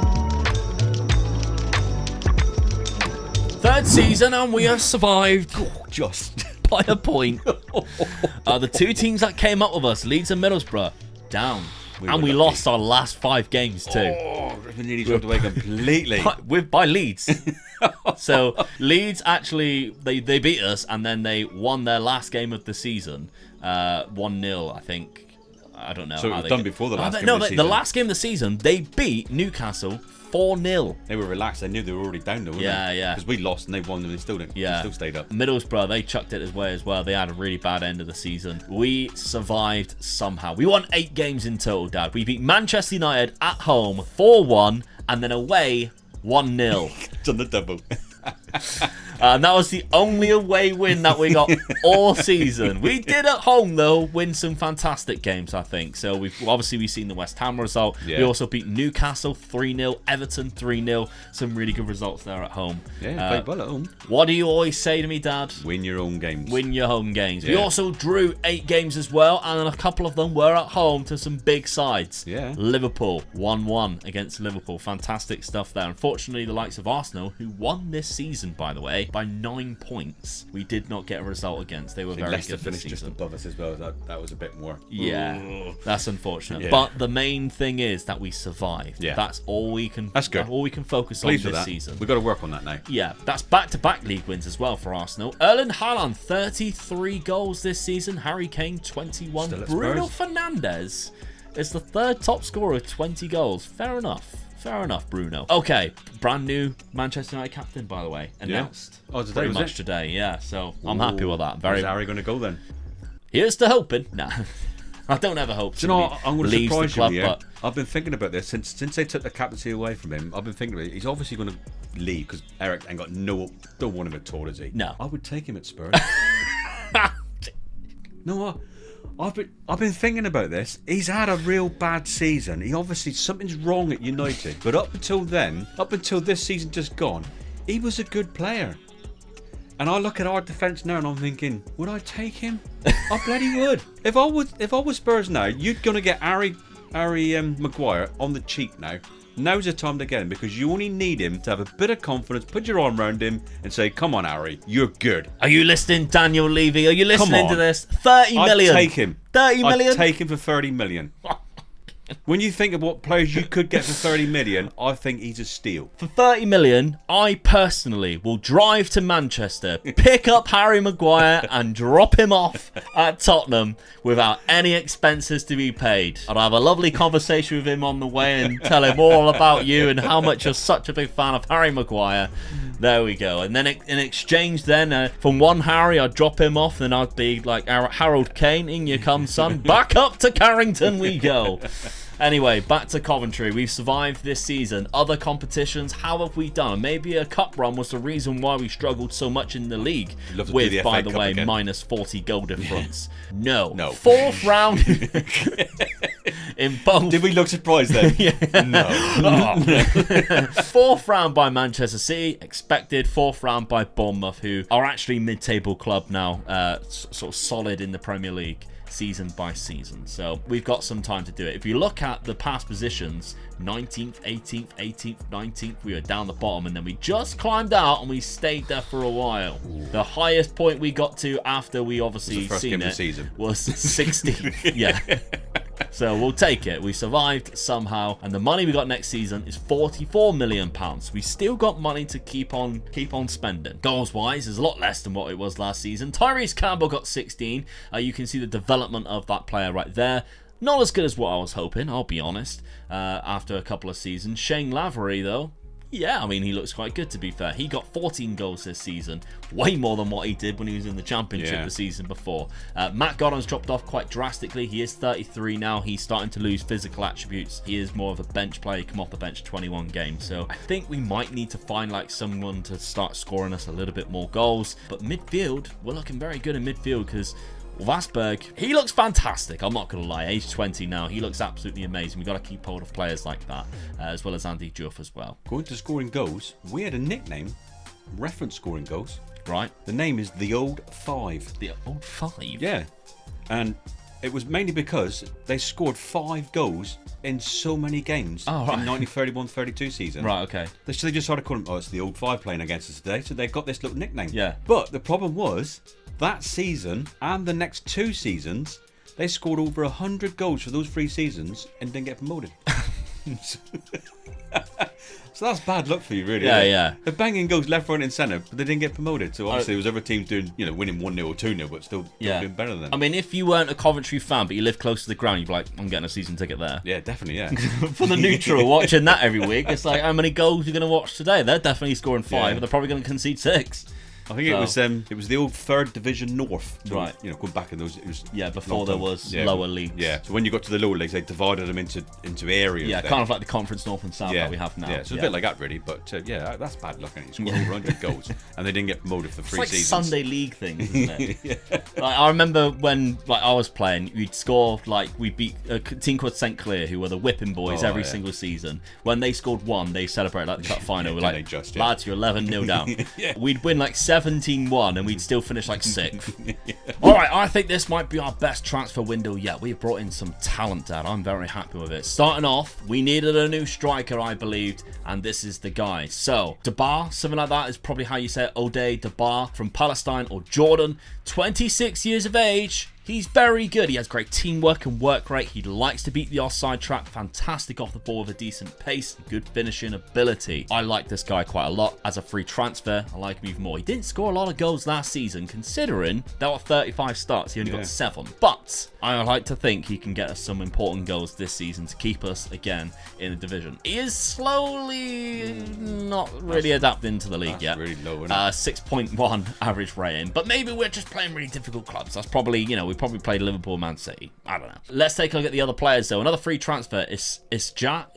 3rd season, and we have survived. Just by a point. The 2 teams that came up with us, Leeds and Middlesbrough, down. And we lost our last 5 games too. Oh, we nearly swept away completely. By Leeds. So Leeds actually, they beat us, and then they won their last game of the season, 1-0, I think. I don't know. So it was done before the last game of the season. The last game of the season, they beat Newcastle 4-0. They were relaxed. They knew they were already down, though, weren't they? Yeah. Because we lost and they won and they still didn't. Yeah. They still stayed up. Middlesbrough, they chucked it away as well. They had a really bad end of the season. We survived somehow. We won 8 games in total, Dad. We beat Manchester United at home 4-1 and then away 1-0. Done the double. And that was the only away win that we got all season. We did at home, though, win some fantastic games, I think. So we've seen the West Ham result. Yeah. We also beat Newcastle 3-0, Everton 3-0. Some really good results there at home. Yeah, played well at home. What do you always say to me, Dad? Win your own games. Win your home games. Yeah. We also drew 8 games as well, and a couple of them were at home to some big sides. Yeah. Liverpool 1-1 against Liverpool. Fantastic stuff there. Unfortunately, the likes of Arsenal, who won this season, by the way, by 9 points, we did not get a result against. They were very Leicester good this finished just season. Above us as well. That was a bit more. Yeah, that's unfortunate. Yeah. But the main thing is that we survived. Yeah. That's all we can. That's good. All we can focus Pleased on with this that. season. We've got to work on that now. Yeah, that's back-to-back league wins as well for Arsenal. Erling Haaland, 33 goals this season. Harry Kane, 21. Still at Bruno Spurs. Fernandes is the 3rd top scorer with 20 goals. Fair enough, Bruno. Okay, brand new Manchester United captain, by the way, announced. Oh, today pretty was much it? today, yeah. So I'm happy with that. Where's Harry going to go then? Here's to hoping. Nah, I don't ever hope. Do you know what? I'm going to leaves the surprise club, you here. but I've been thinking about this since they took the captaincy away from him. I've been thinking about it. He's obviously going to leave because Eric ain't got don't want him at all, does he? No. I would take him at Spurs. No, I've been thinking about this. He's had a real bad season. He obviously something's wrong at United. But up until this season just gone, he was a good player. And I look at our defence now and I'm thinking, would I take him? I bloody would. If I was Spurs now, you're gonna get Harry Maguire on the cheap now. Now's the time to get him because you only need him to have a bit of confidence, put your arm around him and say, come on, Harry, you're good. Are you listening, Daniel Levy? Are you listening to this? 30 million. I'd take him. 30 million? I'd take him for 30 million. When you think of what players you could get for 30 million, I think he's a steal. For 30 million, I personally will drive to Manchester, pick up Harry Maguire and drop him off at Tottenham without any expenses to be paid. I'd have a lovely conversation with him on the way and tell him all about you and how much you're such a big fan of Harry Maguire. There we go. And then in exchange then, from one Harry, I'd drop him off, then I'd be like Harold Kane, in you come, son. Back up to Carrington we go. Anyway, back to Coventry. We've survived this season. Other competitions, how have we done? Maybe a cup run was the reason why we struggled so much in the league. With, by the way, minus 40 goal difference. No. 4th round in both. Did we look surprised then? Yeah. No. 4th round by Manchester City. Expected 4th round by Bournemouth, who are actually mid-table club now. Sort of solid in the Premier League. Season by season, so we've got some time to do it. If you look at the past positions, 19th, 18th, 18th, 19th, we were down the bottom and then we just climbed out and we stayed there for a while. Ooh. The highest point we got to after we obviously seen it was 16th. Yeah. So we'll take it. We survived somehow, and the money we got next season is £44 million. We still got money to keep on spending. Goals wise is a lot less than what it was last season. Tyrese Campbell got 16. You can see the development of that player right there. Not as good as what I was hoping, I'll be honest, after a couple of seasons. Shane Lavery, though, yeah, I mean, he looks quite good, to be fair. He got 14 goals this season, way more than what he did when he was in the Championship the season before. Matt Godden's dropped off quite drastically. He is 33 now. He's starting to lose physical attributes. He is more of a bench player. He come off the bench 21 games. So I think we might need to find like someone to start scoring us a little bit more goals. But midfield, we're looking very good in midfield because Vasberg, he looks fantastic. I'm not going to lie. Age 20 now. He looks absolutely amazing. We've got to keep hold of players like that, as well as Andy Duff as well. Going to scoring goals, we had a nickname, reference scoring goals. Right. The name is The Old Five. The Old Five? Yeah. And it was mainly because they scored 5 goals in so many games in 1931-32 season. Right, okay. So they just started calling them, it's the Old Five playing against us today. So they got this little nickname. Yeah. But the problem was, that season and the next 2 seasons, They scored over 100 goals for those 3 seasons and didn't get promoted. So that's bad luck for you, really. Yeah. They're banging goals left, right, and centre, but they didn't get promoted. So obviously, there was other teams doing, winning 1-0 or 2-0, but still doing better than them. I mean, if you weren't a Coventry fan, but you live close to the ground, you'd be like, I'm getting a season ticket there. Yeah, definitely, yeah. For the neutral, watching that every week, it's like, how many goals are you going to watch today? They're definitely scoring 5, but they're probably going to concede 6. I think it was the old 3rd Division North. Right. Going back in those. It was before there was lower leagues. Yeah. So when you got to the lower leagues, they divided them into areas. Yeah, kind of like the Conference North and South that we have now. Yeah, so it's a bit like that, really. But that's bad luck. You scored over 100 goals, and they didn't get promoted for 3 seasons. It's like Sunday League things, isn't it? Like, I remember when I was playing, we'd score, we beat a team called St. Clair, who were the whipping boys every single season. When they scored 1, they celebrated like the cup final. We're like, lads, you're 11-0 down. We'd win like 17-1. And we'd still finish like 6th. All right, I think this might be our best transfer window yet. We've brought in some talent, Dad. I'm very happy with it. Starting off, we needed a new striker, I believed, and this is the guy. So, Dabar, something like that is probably how you say it. Ode Dabar from Palestine or Jordan. 26 years of age. He's very good. He has great teamwork and work rate. He likes to beat the offside trap. Fantastic off the ball with a decent pace. Good finishing ability. I like this guy quite a lot. As a free transfer, I like him even more. He didn't score a lot of goals last season, considering there were 35 starts. He only got 7. But I like to think he can get us some important goals this season to keep us, again, in the division. He is slowly not really adapting to the league yet. Really low, isn't it? 6.1 average rating. But maybe we're just playing really difficult clubs. That's probably, we probably played Liverpool, Man City. I don't know. Let's take a look at the other players, though. Another free transfer is Jao.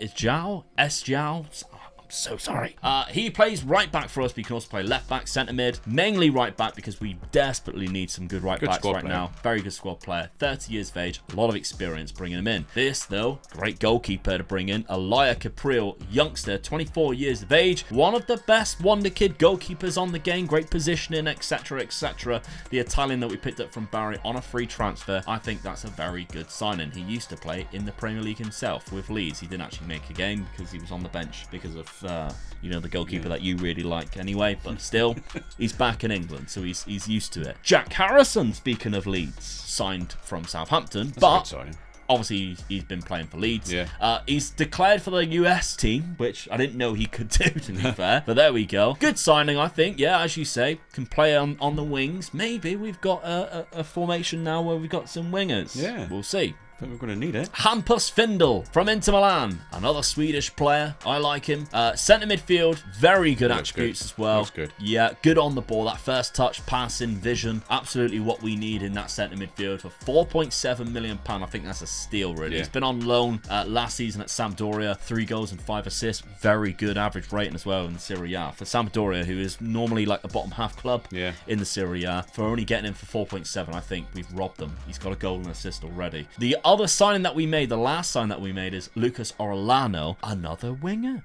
I'm so sorry. He plays right back for us, but he can also play left back, centre mid, mainly right back because we desperately need some good right backs right now. Very good squad player, 30 years of age, a lot of experience bringing him in. This, though, great goalkeeper to bring in. Elia Capriel, youngster, 24 years of age, one of the best wonder kid goalkeepers on the game, great positioning, etc., etc. The Italian that we picked up from Barry on a free transfer, I think that's a very good signing. He used to play in the Premier League himself with Leeds. He didn't actually make a game because he was on the bench because of the goalkeeper that you really like anyway, but still, he's back in England, so he's used to it. Jack Harrison, speaking of Leeds, signed from Southampton, but obviously he's been playing for Leeds. He's declared for the US team, which I didn't know he could do, to be fair, but there we go. Good signing, I think. Yeah, as you say, can play on the wings. Maybe we've got a formation now where we've got some wingers. Yeah, we'll see. I think we're going to need it. Hampus Findel from Inter Milan, another Swedish player. I like him. Centre midfield, very good attributes as well. That's good. Yeah, good on the ball. That first touch, passing, vision, absolutely what we need in that centre midfield for £4.7 million. I think that's a steal, really. He's been on loan last season at Sampdoria, 3 goals and 5 assists. Very good average rating as well in the Serie A. For Sampdoria, who is normally like a bottom half club in the Serie A, for only getting him for 4.7, I think we've robbed them. He's got a goal and assist already. The other signing that we made, the last sign that we made, is Lucas Orellano, another winger.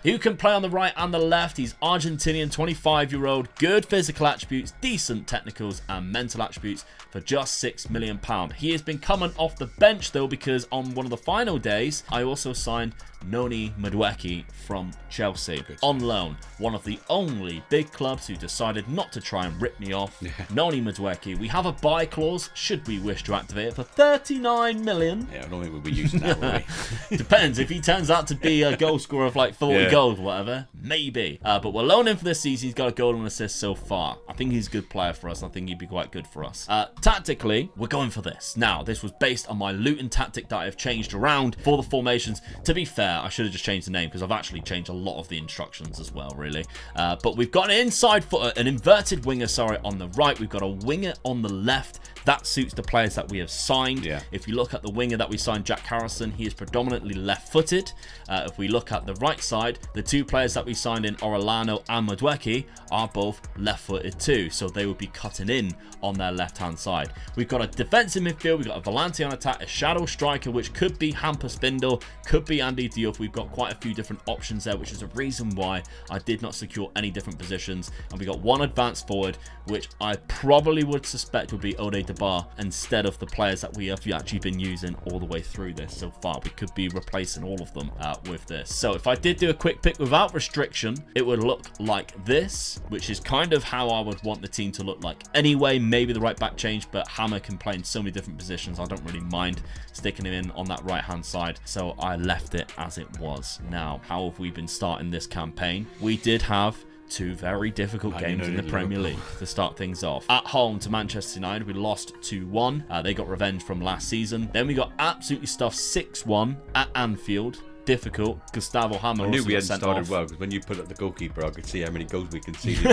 Who can play on the right and the left. He's Argentinian, 25-year-old, good physical attributes, decent technicals and mental attributes for just £6 million. He has been coming off the bench, though, because on one of the final days, I also signed Noni Madueke from Chelsea on loan. One of the only big clubs who decided not to try and rip me off. Noni Madueke. We have a buy clause should we wish to activate it for £39 million. Yeah, I don't think we'll be using that, will we? Depends. If he turns out to be a goal scorer of like 40 goals or whatever, maybe. But we're loaning him for this season. He's got a goal and assist so far. I think he's a good player for us. I think he'd be quite good for us. Tactically, we're going for this. Now, this was based on my Luton tactic that I've changed around for the formations. To be fair, I should have just changed the name because I've actually changed a lot of the instructions as well, really. But we've got an inside footer, an inverted winger, on the right. We've got a winger on the left. That suits the players that we have signed. If you look at the winger that we signed, Jack Harrison, he is predominantly left-footed. If we look at the right side, the 2 players that we signed in, Orellano and Madueke, are both left-footed too, so they would be cutting in on their left-hand side. We've got a defensive midfield, we've got a Volante on attack, a shadow striker, which could be Hampus Findel, could be Andy Diouf. We've got quite a few different options there, which is a reason why I did not secure any different positions. And we got one advanced forward, which I probably would suspect would be Ode Dabar instead of the players that we have actually been using all the way through this so far. We could be replacing all of them with this. So if I did do a quick pick without restrictions, restriction, it would look like this, which is kind of how I would want the team to look like anyway. Maybe the right back change, but Hammer can play in so many different positions. I don't really mind sticking him in on that right-hand side, so I left it as it was. Now, how have we been starting this campaign? We did have 2 very difficult games in the Premier League to start things off. At home to Manchester United, we lost 2-1. They got revenge from last season. Then we got absolutely stuffed 6-1 at Anfield. Difficult. Gustavo Hammer. I knew we hadn't started well, because when you put up the goalkeeper, I could see how many goals we conceded.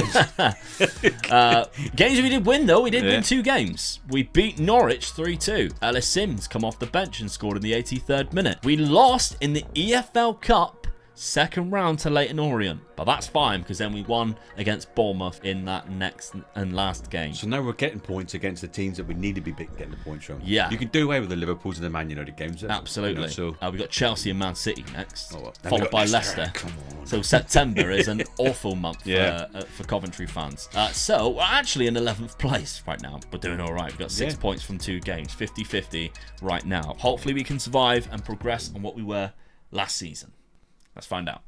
Games we did win, though. We did win 2 games. We beat Norwich 3-2. Ellis Sims come off the bench and scored in the 83rd minute. We lost in the EFL Cup second round to Leyton Orient, but that's fine because then we won against Bournemouth in that next and last game. So now we're getting points against the teams that we need to be getting the points from. Yeah, you can do away with the Liverpools and the Man United games. Absolutely. You know, so we got Chelsea and Man City next, followed by Leicester. Come on. So September is an awful month for Coventry fans. So we're actually in 11th place right now. We're doing all right. We've got 6 points from 2 games, 50-50 right now. Hopefully we can survive and progress on what we were last season. Let's find out.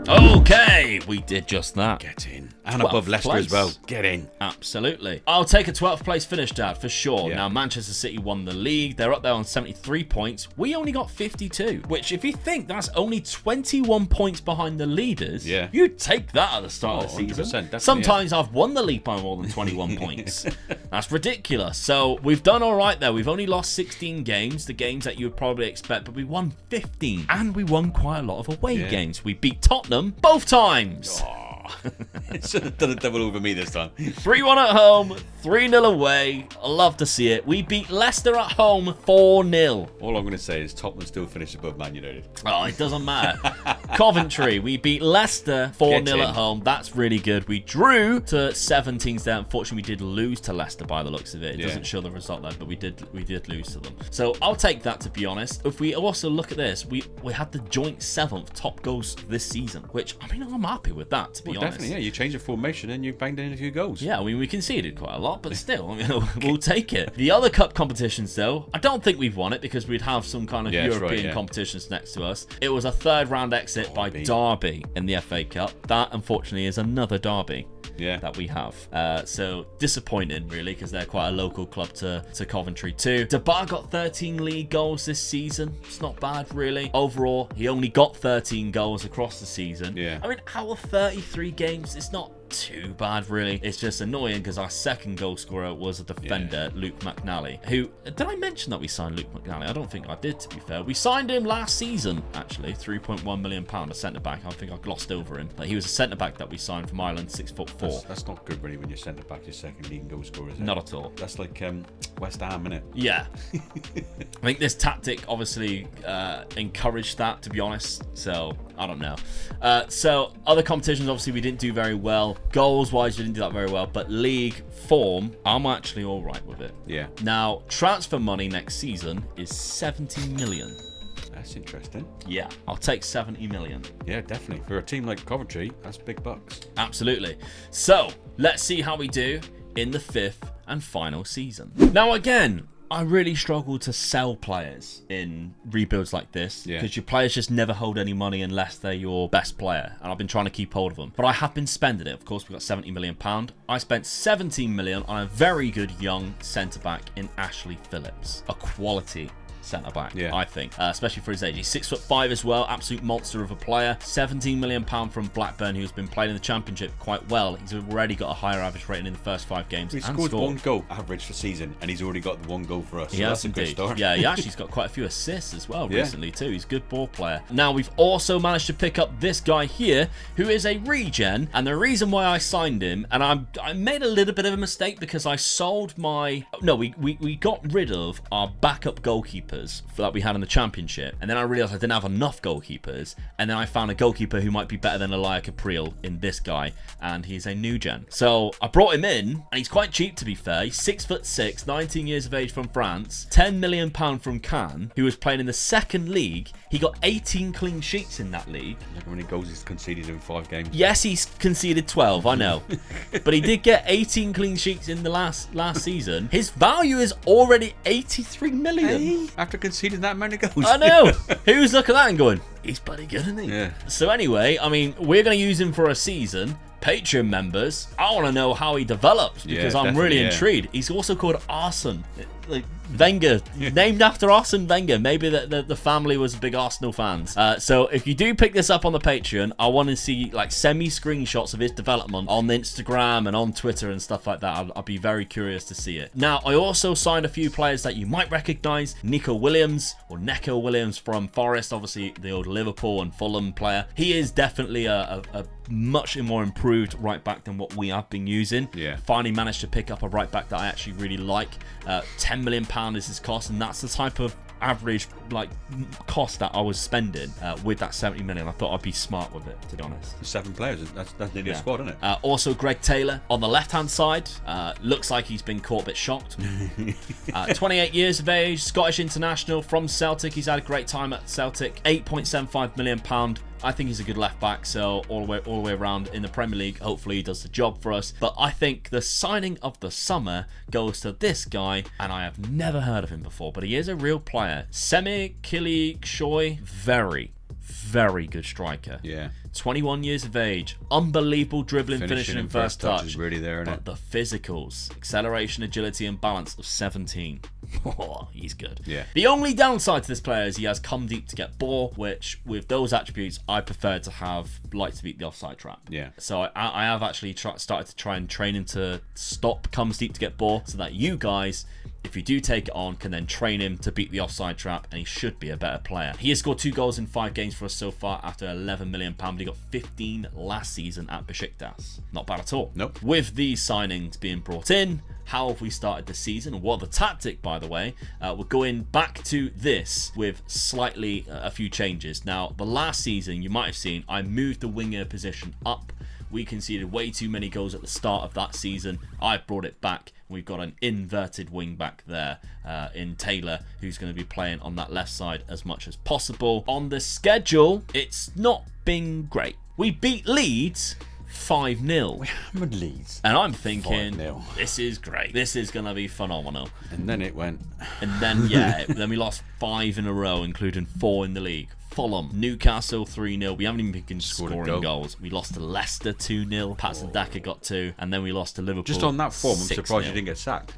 Okay, we did just that. Get in. And above Leicester as well. Get in. Absolutely. I'll take a 12th place finish, Dad, for sure. Yeah. Now, Manchester City won the league. They're up there on 73 points. We only got 52, which, if you think that's only 21 points behind the leaders, you'd take that at the start of the season. Sometimes I've won the league by more than 21 points. That's ridiculous. So we've done all right there. We've only lost 16 games, the games that you would probably expect, but we won 15. And we won quite a lot of away games. We beat Tottenham both times. Should have done a double over me this time. 3-1 at home, 3-0 away. I love to see it. We beat Leicester at home 4-0. All I'm going to say is Tottenham still finished above Man United. Oh, it doesn't matter. Coventry, we beat Leicester 4-0 at home. That's really good. We drew to 17s there. Unfortunately, we did lose to Leicester by the looks of it. It doesn't show the result there, but we did lose to them. So I'll take that, to be honest. If we also look at this, we had the joint 7th top goals this season, which, I mean, I'm happy with that, to be honest. Definitely, yeah. You change the formation and you banged in a few goals. Yeah, I mean, we conceded quite a lot, but still, I mean, we'll take it. The other cup competitions, though, I don't think we've won it because we'd have some kind of European competitions next to us. It was a 3rd round exit by Derby in the FA Cup. That, unfortunately, is another Derby. That we have. So disappointing, really, because they're quite a local club to Coventry too. Debar got 13 league goals this season. It's not bad, really. Overall, he only got 13 goals across the season. I mean, out of 33 games, it's not too bad, really. It's just annoying because our second goal scorer was a defender, Luke McNally, who, did I mention that we signed Luke McNally? I don't think I did, to be fair. We signed him last season, actually, £3.1 million, a centre-back. I think I glossed over him. But he was a centre-back that we signed from Ireland, 6'4". That's not good, really, when you're centre-back, your second league goal scorer, is it? Not at all. That's like West Ham, innit? Yeah. I think this tactic obviously encouraged that, to be honest. So, I don't know. So, other competitions, obviously, we didn't do very well. Goals-wise, we didn't do that very well. But league form, I'm actually all right with it. Yeah. Now, transfer money next season is 70 million. That's interesting. Yeah, I'll take 70 million. Yeah, definitely. For a team like Coventry, that's big bucks. Absolutely. So, let's see how we do in the 5th and final season. Now, again, I really struggle to sell players in rebuilds like this because your players just never hold any money unless they're your best player, and I've been trying to keep hold of them. But I have been spending it. Of course, we've got £70 million. I spent 17 million on a very good young centre-back in Ashley Phillips. A quality centre-back, I think, especially for his age. He's 6'5" as well, absolute monster of a player. £17 million from Blackburn, who's been playing in the Championship quite well. He's already got a higher average rating in the first 5 games. He scored 1 goal average for season, and he's already got the 1 goal for us. So that's a good start. Yeah, he actually's got quite a few assists as well recently too. He's a good ball player. Now, we've also managed to pick up this guy here, who is a regen, and the reason why I signed him, and I made a little bit of a mistake because I sold my... No, we got rid of our backup goalkeepers that we had in the Championship, and then I realized I didn't have enough goalkeepers, and then I found a goalkeeper who might be better than Elia Capriel in this guy, and he's a new gen. So I brought him in, and he's quite cheap, to be fair. He's 6'6", 19 years of age, from France, £10 million from Cannes, who was playing in the 2nd league. He got 18 clean sheets in that league. Look how many goals he's conceded in 5 games. Yes, he's conceded 12, I know. But he did get 18 clean sheets in the last season. His value is already 83 million. Hey? after conceding that many goals. I know. Who's looking at that and going, he's bloody good, isn't he? Yeah. So anyway, I mean, we're going to use him for a season. Patreon members, I want to know how he develops because I'm really intrigued. He's also called Arsene, like Wenger, named after Arsene Wenger. Maybe the family was big Arsenal fans. So if you do pick this up on the Patreon, I want to see like semi screenshots of his development on Instagram and on Twitter and stuff like that. I'll be very curious to see it. Now, I also signed a few players that you might recognize. Neko Williams from Forest, obviously the old Liverpool and Fulham player. He is definitely a much more improved right back than what we have been using. Finally managed to pick up a right back that I actually really like. £10 million is his cost, and that's the type of average like cost that I was spending with that 70 million. I thought I'd be smart with it, to be honest. 7 players, that's nearly a squad, isn't it? Also Greg Taylor on the left hand side, looks like he's been caught a bit shocked. 28 years of age, Scottish international from Celtic. He's had a great time at Celtic. £8.75 million. I think he's a good left back, so all the way around in the Premier League, hopefully he does the job for us. But I think the signing of the summer goes to this guy, and I have never heard of him before, but he is a real player. Semi Kili Shoy, very good striker. 21 years of age, unbelievable dribbling, finishing and first touch is really there, isn't but the physicals, acceleration, agility and balance of 17. Oh, he's good. The only downside to this player is he has come deep to get ball, which with those attributes I prefer to have like to beat the offside trap. So I have actually started to try and train him to stop comes deep to get ball, so that you guys, if you do take it on, can then train him to beat the offside trap, and he should be a better player. He has scored 2 goals in 5 games for us so far after £11 million. He got 15 last season at Besiktas. Not bad at all. Nope. With these signings being brought in, how have we started the season? What the tactic, by the way? We're going back to this with slightly a few changes. Now, the last season, you might have seen, I moved the winger position up. We conceded way too many goals at the start of that season. I brought it back. We've got an inverted wing back there in Taylor, who's going to be playing on that left side as much as possible. On the schedule, it's not been great. We beat Leeds 5-0. We hammered Leeds. And I'm thinking, 5-0. this is great. This is going to be phenomenal. And then it went. And then, then we lost 5 in a row, including 4 in the league. Fulham, Newcastle 3-0. We haven't even been scoring goals. We lost to Leicester 2-0. Patson Daka got 2, and then we lost to Liverpool. Just on that form, I'm 6-0. surprised you didn't get sacked.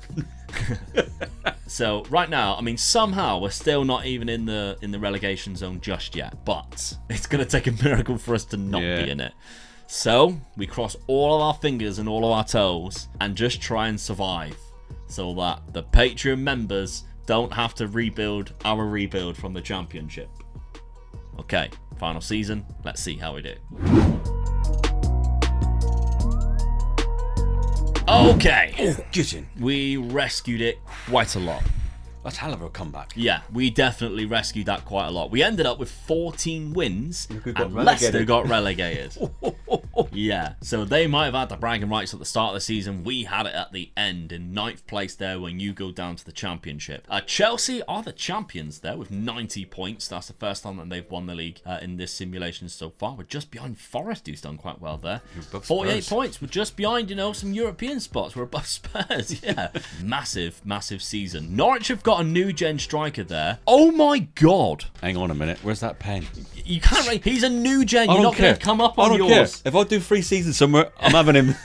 So right now, I mean, somehow we're still not even in the relegation zone just yet. But it's going to take a miracle for us to not be in it. So we cross all of our fingers and all of our toes and just try and survive, so that the Patreon members don't have to rebuild our rebuild from the Championship. Okay, final season. Let's see how we do. Okay. We rescued it quite a lot. That's a hell of a comeback. Yeah, we definitely rescued that quite a lot. We ended up with 14 wins, and Leicester got relegated. Yeah, so they might have had the bragging rights at the start of the season. We had it at the end, in 9th place there when you go down to the Championship. Chelsea are the champions there with 90 points. That's the first time that they've won the league in this simulation so far. We're just behind Forest, who's done quite well there. 48 points. We're just behind, some European spots. We're above Spurs. Yeah, massive season. Norwich have got a new gen striker there. Oh my god. Hang on a minute. Where's that pen? You can't rate. He's a new gen. You're not going to come up on yours. If I do 3 seasons somewhere, I'm having him.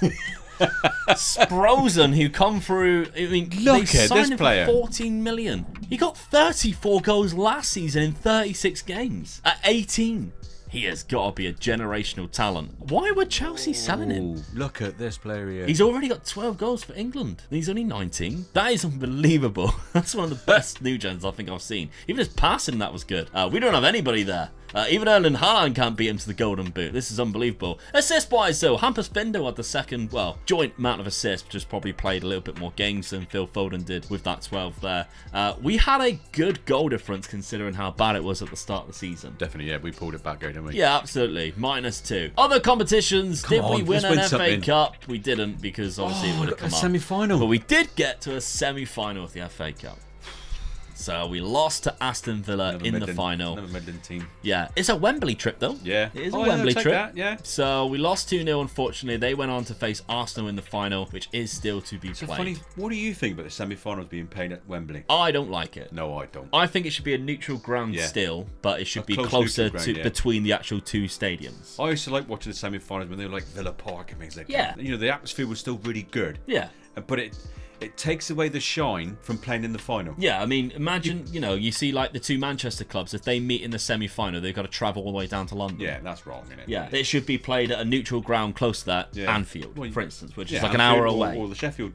Sprosen, who come through. I mean, look they at signed this him player. For 14 million. He got 34 goals last season in 36 games. At 18. He has got to be a generational talent. Why were Chelsea selling him? Look at this player here. He's already got 12 goals for England. And he's only 19. That is unbelievable. That's one of the best new gens I think I've seen. Even his passing, that was good. We don't have anybody there. Even Erling Haaland can't beat him to the golden boot. This is unbelievable. Assist-wise, though, Hampus Bindo had the second, joint amount of assists, just probably played a little bit more games than Phil Foden did with that 12 there. We had a good goal difference considering how bad it was at the start of the season. Definitely, yeah. We pulled it back, didn't we? Yeah, absolutely. -2. Other competitions, did we win an FA Cup? We didn't, because obviously it would have come up. Semi-final. But we did get to a semi-final of the FA Cup. So we lost to Aston Villa in the final. Another middling team. Yeah, it's a Wembley trip though. Yeah, it is a Wembley trip. That, yeah. So we lost 2-0. Unfortunately, they went on to face Arsenal in the final, which is still to be played. Funny. What do you think about the semi-finals being played at Wembley? I don't like it. No, I don't. I think it should be a neutral ground still, but it should be closer to between the actual two stadiums. I used to like watching the semi-finals when they were like Villa Park and things like that. Yeah. You know, the atmosphere was still really good. Yeah. But it takes away the shine from playing in the final. Yeah, I mean, imagine, you see like the two Manchester clubs, if they meet in the semi-final, they've got to travel all the way down to London. Yeah, that's wrong, isn't it? Yeah, it should be played at a neutral ground close to that, Anfield, for instance, which is like Anfield, an hour away. Or the Sheffield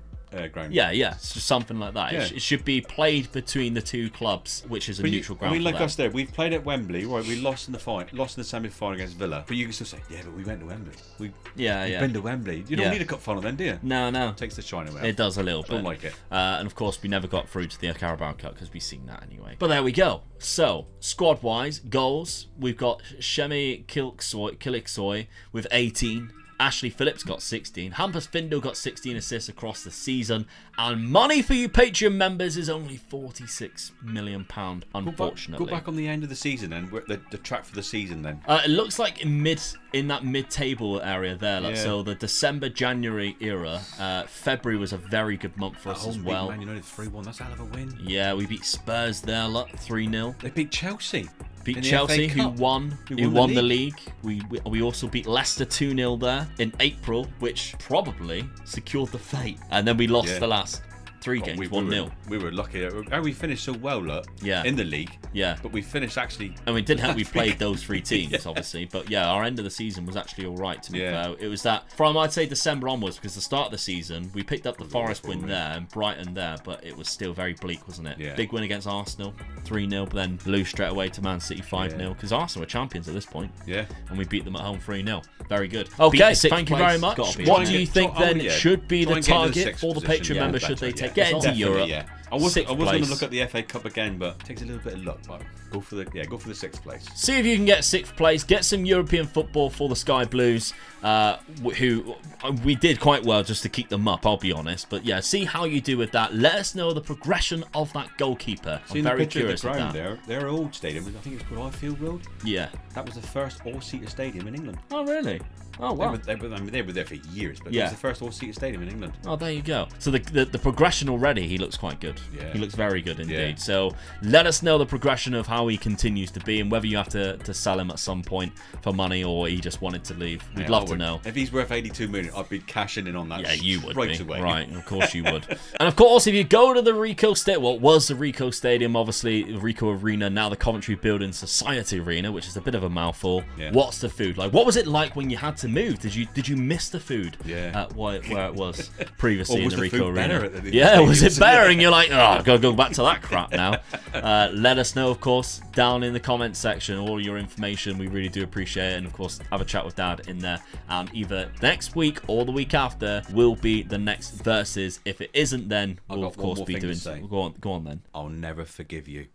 ground. Yeah, it's just something like that. Yeah. It should be played between the two clubs, which is a neutral ground. I mean, for like them. us there, we've played at Wembley, right? We lost in the semi-final against Villa. But you can still say, yeah, but we went to Wembley. We've been to Wembley. You don't need a cup final then, do you? No. It takes the shine away. It does a little bit. Don't like it. And of course, we never got through to the Carabao Cup because we've seen that anyway. But there we go. So, squad-wise, goals, we've got Shemi Kiliksoy with 18. Ashley Phillips got 16. Hampus Findle got 16 assists across the season. And money for you Patreon members is only £46 million, unfortunately. Go back on the end of the season then, the track for the season then. It looks like in that mid-table area there. So the December-January era, February was a very good month for us as well. Man United 3-1, that's a hell of a win. Yeah, we beat Spurs there, 3-0. They beat Chelsea. Beat Chelsea, who won the league. We also beat Leicester 2-0 there in April, which probably secured the fate. And then we lost the last 3 games, 1-0. We were lucky. We finished so well, in the league. Yeah. But we finished actually... I mean, it didn't help we played those 3 teams, obviously. But yeah, our end of the season was actually all right, to be fair. It was that, from I'd say December onwards, because the start of the season, we picked up the Forest win there and Brighton there, but it was still very bleak, wasn't it? Yeah. Big win against Arsenal, 3-0, but then lose straight away to Man City 5-0, because Arsenal were champions at this point. Yeah. And we beat them at home 3-0. Very good. Okay, thank you very much. What do you think then should be the target for the Patreon members should they get into Europe? Yeah. I was going to look at the FA Cup again, but it takes a little bit of luck. But go for the 6th place. See if you can get 6th place. Get some European football for the Sky Blues, who we did quite well just to keep them up, I'll be honest. But yeah, see how you do with that. Let us know the progression of that goalkeeper. I'm very curious of that. Their old stadium, I think it's called Highfield Road. Yeah. That was the first all-seater stadium in England. Oh, really? Oh, wow. They were there for years, but it was the first all-seater stadium in England. Oh, there you go. So the progression already, he looks quite good. Yeah. He looks very good indeed. Yeah. So let us know the progression of how he continues to be and whether you have to sell him at some point for money or he just wanted to leave. We'd love to know. If he's worth 82 million, I'd be cashing in on that. Yeah, you would right away. Right, of course you would. And of course, if you go to the Ricoh Stadium, well, it was the Ricoh Stadium, obviously, the Ricoh Arena, now the Coventry Building Society Arena, which is a bit of a mouthful. Yeah. What's the food like? What was it like when you had to move? Did you miss the food? Yeah. Where it was previously in the Ricoh Arena? Yeah, was it better? And you're like, oh, I've got to go back to that crap now. Let us know, of course, down in the comments section, all your information. We really do appreciate it. And of course, have a chat with Dad in there. And either next week or the week after will be the next versus. If it isn't, then we'll of course be doing. Go on then. I'll never forgive you.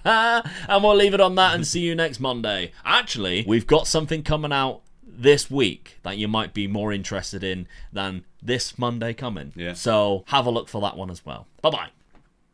And we'll leave it on that and see you next Monday. Actually, we've got something coming out this week that you might be more interested in than this Monday coming. Yeah. So have a look for that one as well. Bye-bye.